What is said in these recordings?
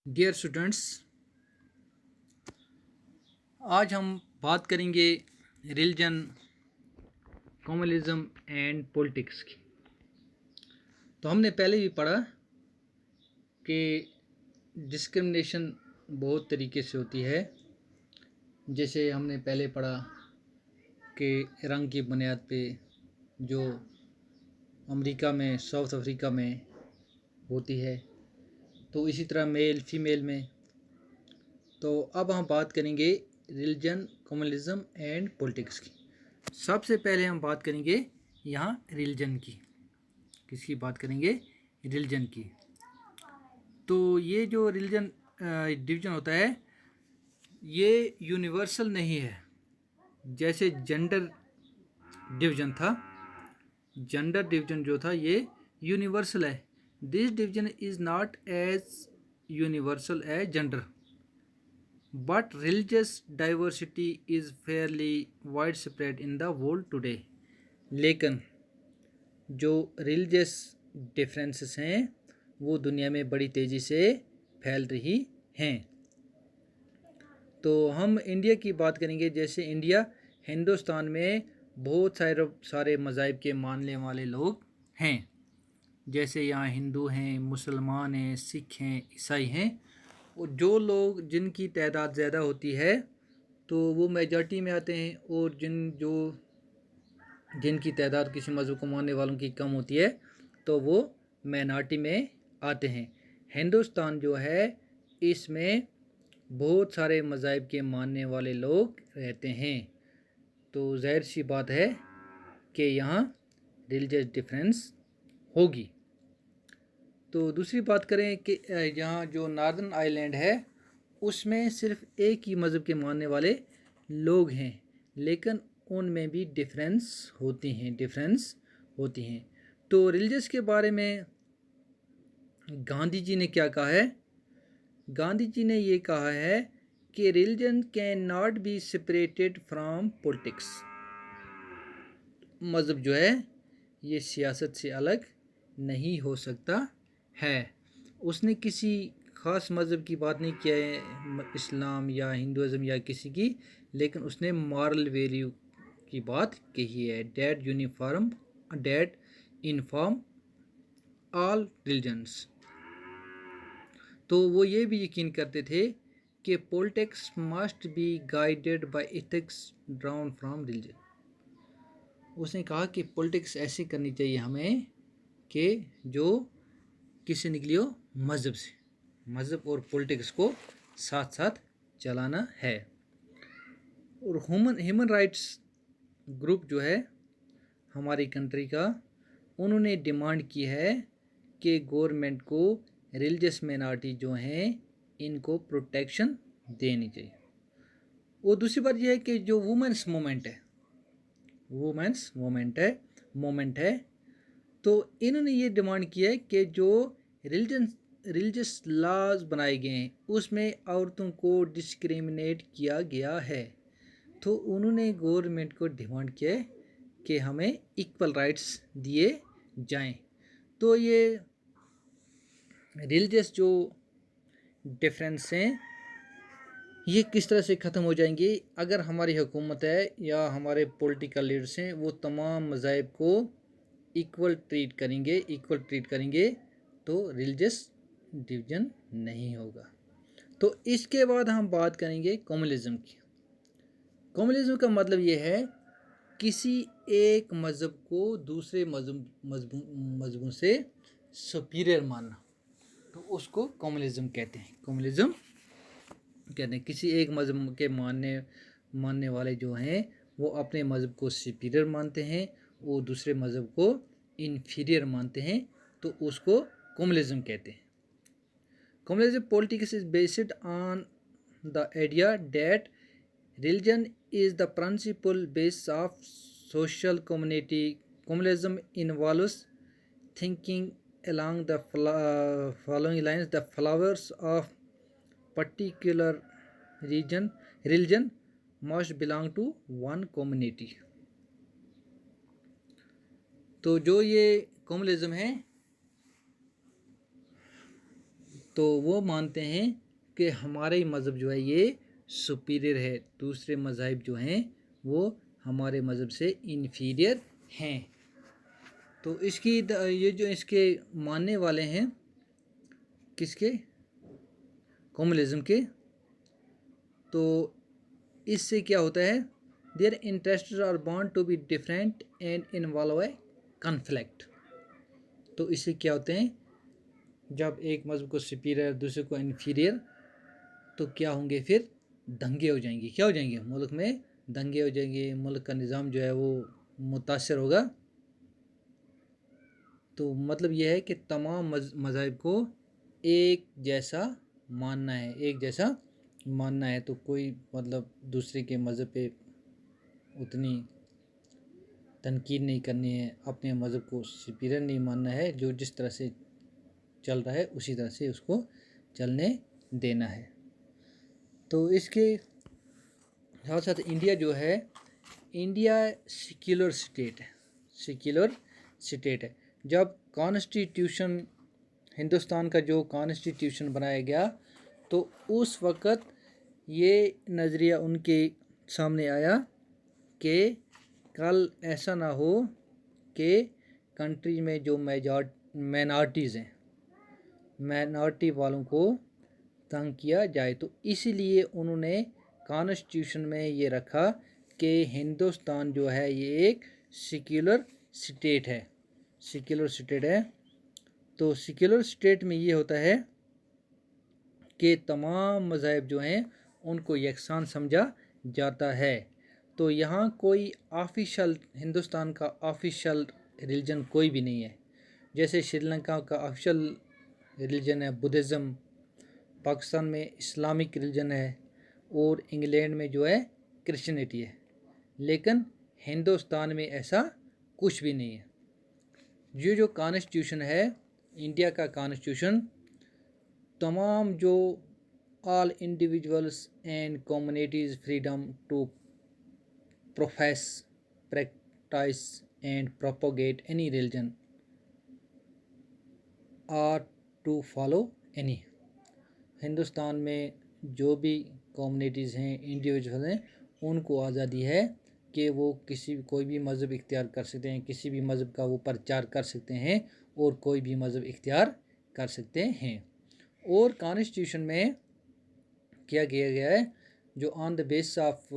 Dear students, आज हम बात करेंगे रिलीजन, कम्युनलिज्म एंड पॉलिटिक्स की। तो हमने पहले भी पढ़ा कि डिस्क्रिमिनेशन बहुत तरीके से होती है। जैसे हमने पहले पढ़ा कि रंग की बुनियाद पे जो अमेरिका में, साउथ अफ्रीका में होती है, तो इसी तरह मेल फीमेल में। तो अब हम बात करेंगे रिलीजन, कम्युनलिज्म एंड पॉलिटिक्स की। सबसे पहले हम बात करेंगे यहाँ रिलीजन की। किसकी बात करेंगे? रिलीजन की। तो ये जो रिलीजन डिवीजन होता है, ये यूनिवर्सल नहीं है। जैसे जेंडर डिवीजन था, जेंडर डिवीजन जो था ये यूनिवर्सल है। This division is not as universal as gender, but religious diversity is fairly wide spread in the world today. लेकिन जो रिलीजियस डिफरेंसेस हैं वो दुनिया में बड़ी तेज़ी से फैल रही हैं। तो हम इंडिया की बात करेंगे। जैसे इंडिया, हिंदुस्तान में बहुत सारे मज़ाहिब के मानने वाले लोग हैं। जैसे यहाँ हिंदू हैं, मुसलमान हैं, सिख हैं, ईसाई हैं। और जो लोग जिनकी तादाद ज़्यादा होती है तो वो मेजॉरिटी में आते हैं, और जिनकी तादाद किसी मज़हब को मानने वालों की कम होती है तो वो माइनॉरिटी में आते हैं। हिंदुस्तान जो है, इसमें बहुत सारे मज़ाहिब के मानने वाले लोग रहते हैं। तो ज़ाहिर सी बात है कि यहाँ रिलीजियस डिफरेंस होगी। तो दूसरी बात करें कि यहाँ जो नॉर्दर्न आइलैंड है उसमें सिर्फ एक ही मज़हब के मानने वाले लोग हैं, लेकिन उनमें भी डिफरेंस होती हैं। तो रिलीजियस के बारे में गांधी जी ने क्या कहा है? गांधी जी ने ये कहा है कि religion can not be separated from politics. मज़हब जो है ये सियासत से अलग नहीं हो सकता है। उसने किसी ख़ास मज़हब की बात नहीं किया है, इस्लाम या हिंदुज़म या किसी की, लेकिन उसने मॉरल वैल्यू की बात कही है। That inform all religions. तो वो ये भी यकीन करते थे कि politics must be guided by ethics drawn from religion. उसने कहा कि पॉलिटिक्स ऐसी करनी चाहिए हमें कि जो किससे निकली हो? मज़हब से। मज़हब और पॉलिटिक्स को साथ साथ चलाना है। और ह्यूमन राइट्स ग्रुप जो है हमारी कंट्री का, उन्होंने डिमांड की है कि गवर्नमेंट को रिलीजियस माइनॉरिटी जो हैं इनको प्रोटेक्शन देनी चाहिए। और दूसरी बात यह है कि जो वुमेंस मोमेंट है, तो इन्होंने ये डिमांड की है कि जो रिलीजियस लॉज बनाए गए हैं उसमें औरतों को डिस्क्रिमिनेट किया गया है। तो उन्होंने गवर्नमेंट को डिमांड किया है कि हमें इक्वल राइट्स दिए जाएं। तो ये रिलीजियस जो डिफरेंस हैं ये किस तरह से ख़त्म हो जाएंगे अगर हमारी हुकूमत है या हमारे पॉलिटिकल लीडर्स हैं वो तमाम मज़ाहिब को इक्वल ट्रीट करेंगे तो रिलीजियस डिवीजन नहीं होगा। तो इसके बाद हम बात करेंगे कम्युनलिज्म की। कम्युनलिज्म का मतलब ये है किसी एक मज़हब को दूसरे मज़हबों से सुपीरियर मानना, तो उसको कम्युनलिज्म कहते हैं। किसी एक मज़हब के मानने वाले जो हैं वो अपने मज़हब को सुपीरियर मानते हैं और दूसरे मज़हब को इन्फीरियर मानते हैं, तो उसको कम्युनलिज्म कहते हैं। Communalism politics is based on the idea that religion is the principal base of social community. Communalism involves thinking along the following lines: the followers of particular religion must belong to one community. तो जो ये communalism है, तो वो मानते हैं कि हमारे मज़हब जो है ये सुपीरियर है, दूसरे मज़ाहिब जो हैं वो हमारे मज़हब से इन्फीरियर हैं। तो इसकी ये जो इसके मानने वाले हैं, किसके, कम्युनलिज्म के, तो इससे क्या होता है, their interest are bound to be different and involve a conflict. तो इससे क्या होते हैं, जब एक मज़हब को सुपीरियर दूसरे को इन्फीरियर, तो क्या होंगे, फिर दंगे हो जाएंगे। क्या हो जाएंगे, मुल्क में दंगे हो जाएंगे, मुल्क का निज़ाम जो है वो मुतासर होगा। तो मतलब यह है कि तमाम मज़ाहिब को एक जैसा मानना है, एक जैसा मानना है। तो कोई मतलब दूसरे के मज़हब पे उतनी तनकीद नहीं करनी है, अपने मज़हब को सुपीरियर नहीं मानना है, जो जिस तरह से चल रहा है उसी तरह से उसको चलने देना है। तो इसके साथ साथ इंडिया जो है, इंडिया सेक्युलर स्टेट है, सेक्युलर स्टेट है। जब कॉन्स्टिट्यूशन, हिंदुस्तान का जो कॉन्स्टिट्यूशन बनाया गया, तो उस वक़्त ये नज़रिया उनके सामने आया कि कल ऐसा ना हो कि कंट्री में जो माइनॉरिटीज़ हैं, माइनॉरिटी वालों को तंग किया जाए। तो इसीलिए उन्होंने कॉन्स्टिट्यूशन में ये रखा कि हिंदुस्तान जो है ये एक सेक्युलर स्टेट है, सेक्युलर स्टेट है। तो सेक्युलर स्टेट में ये होता है कि तमाम मज़ाहिब जो हैं उनको यकसान समझा जाता है। तो यहाँ कोई ऑफिशियल, हिंदुस्तान का ऑफिशियल रिलीजन कोई भी नहीं है। जैसे श्रीलंका का ऑफिशियल रिलीजन है बुद्धिज़्म, पाकिस्तान में इस्लामिक रिलीजन है, और इंग्लैंड में जो है क्रिश्चियनिटी है। लेकिन हिंदुस्तान में ऐसा कुछ भी नहीं है। ये जो कॉन्स्टिट्यूशन है, इंडिया का कॉन्स्टिट्यूशन, तमाम जो all individuals and communities freedom to profess, practice and propagate any religion or to follow any. Hindustan में जो भी कम्युनिटीज़ हैं, इंडिविजुअल हैं, उनको आज़ादी है कि वो कोई भी मज़हब इख्तियार कर सकते हैं, किसी भी मज़हब का वो प्रचार कर सकते हैं और कोई भी मज़हब इख्तियार कर सकते हैं। और कॉन्स्टिट्यूशन में क्या किया गया है, जो on the basis of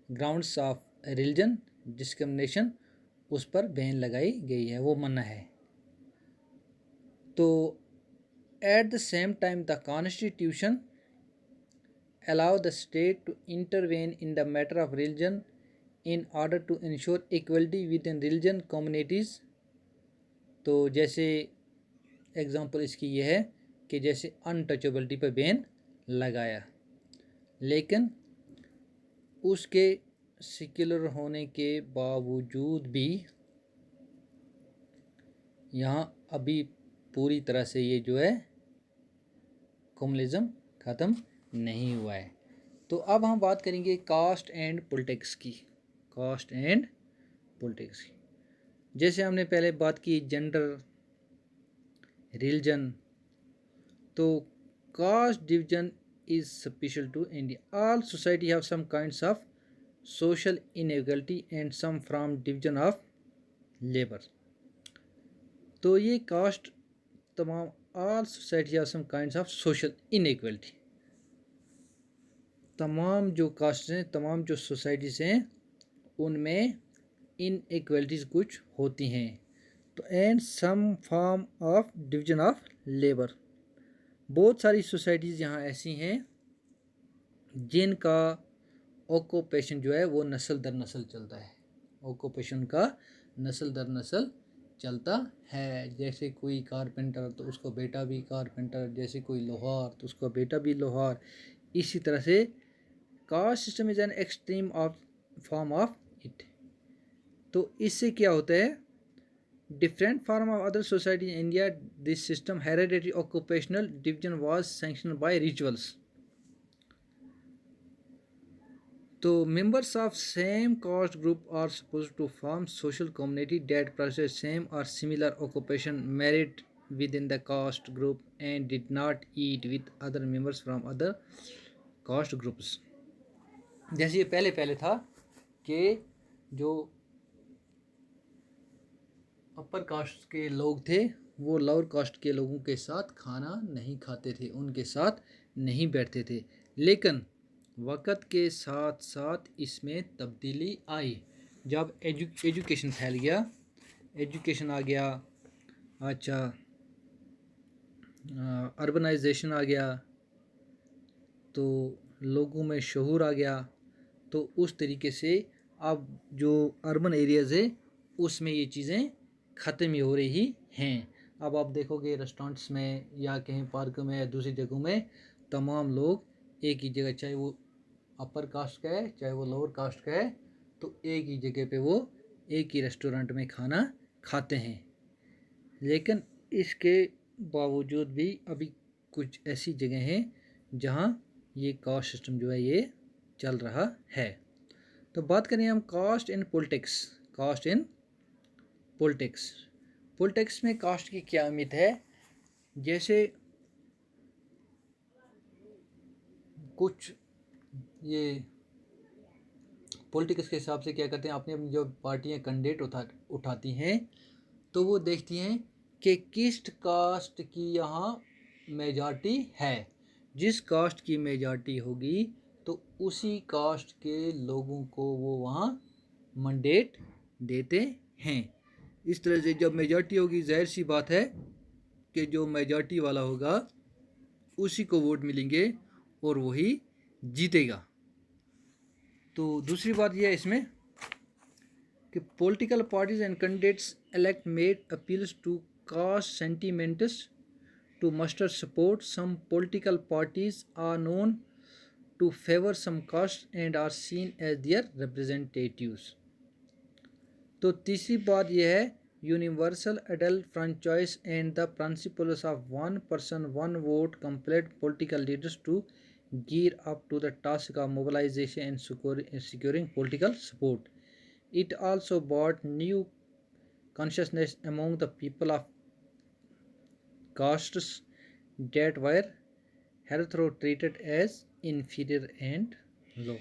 grounds of religion discrimination, उस पर बैन लगाई गई है, वो मना है। तो at the same time the constitution allow the state to intervene in the matter of religion in order to ensure equality within religion communities। तो जैसे एग्जांपल इसकी ये है कि जैसे अनटचेबिलिटी पर बैन लगाया, लेकिन उसके सेक्युलर होने के बावजूद भी यहाँ अभी पूरी तरह से ये जो है कम्युनलिज्म ख़त्म नहीं हुआ है। तो अब हम बात करेंगे कास्ट एंड पॉलिटिक्स की, कास्ट एंड पॉलिटिक्स की। जैसे हमने पहले बात की जेंडर, रिलीजन, तो caste division is special to India. All society have some kinds of social inequality and some form division of labour. तो ये कास्ट तमाम, all society have some kinds of social inequality, तमाम जो cast हैं, तमाम जो societies हैं, उनमें इनइक्वालिटीज़ कुछ होती हैं। तो and some form of division of labour, बहुत सारी सोसाइटीज़ यहाँ ऐसी हैं जिनका ऑक्यूपेशन जो है वो नस्ल दर नस्ल चलता है, ऑक्यूपेशन का नस्ल दर नस्ल चलता है। जैसे कोई कारपेंटर तो उसका बेटा भी कारपेंटर, जैसे कोई लोहार तो उसका बेटा भी लोहार। इसी तरह से caste system is an extreme of form of it. तो इससे क्या होता है, different form of other society in India, this system hereditary occupational division was sanctioned by rituals. तो members of same caste group are supposed to form social community that practice same or similar occupation, within the caste group and did not eat with other members from other caste groups. जैसे ये पहले पहले था कि जो upper caste के लोग थे वो लोअर कास्ट के लोगों के साथ खाना नहीं खाते थे, उनके साथ नहीं बैठते थे। लेकिन वक़्त के साथ साथ इसमें तब्दीली आई जब एजुकेशन फैल गया, एजुकेशन आ गया, अच्छा अर्बनाइजेशन आ गया, तो लोगों में शऊर आ गया। तो उस तरीके से अब जो अर्बन एरियाज़ है उसमें ये चीज़ें ख़त्म ही हो रही हैं। अब आप देखोगे रेस्टोरेंट्स में या कहीं पार्क में या दूसरी जगहों में तमाम लोग एक ही जगह, चाहे वो अपर कास्ट का है चाहे वो लोअर कास्ट का है, तो एक ही जगह पे वो एक ही रेस्टोरेंट में खाना खाते हैं। लेकिन इसके बावजूद भी अभी कुछ ऐसी जगह हैं जहाँ ये कास्ट सिस्टम जो है ये चल रहा है। तो बात करें हम caste in politics. Caste in politics, politics में कास्ट की क्या अहमियत है? जैसे कुछ ये पॉलिटिक्स के हिसाब से क्या करते हैं, अपनी अपनी जो पार्टियां कैंडिडेट उठाती हैं तो वो देखती हैं कि किस कास्ट की यहाँ मेजॉरिटी है। जिस कास्ट की मेजॉरिटी होगी तो उसी कास्ट के लोगों को वो वहाँ मैंडेट देते हैं। इस तरह से जब मेजॉरिटी होगी, जाहिर सी बात है कि जो मेजॉरिटी वाला होगा उसी को वोट मिलेंगे और वही जीतेगा। तो दूसरी बात यह है इसमें कि political parties and candidates elect made appeals to caste sentiments to muster support. Some political parties are known to favor some castes and are seen as their representatives. तो तीसरी बात यह है universal adult franchise and the principles of one person one vote compelled political leaders to gear up to the task of mobilization and securing political support. It also brought new consciousness among the people of castes that were heretofore treated as inferior and low.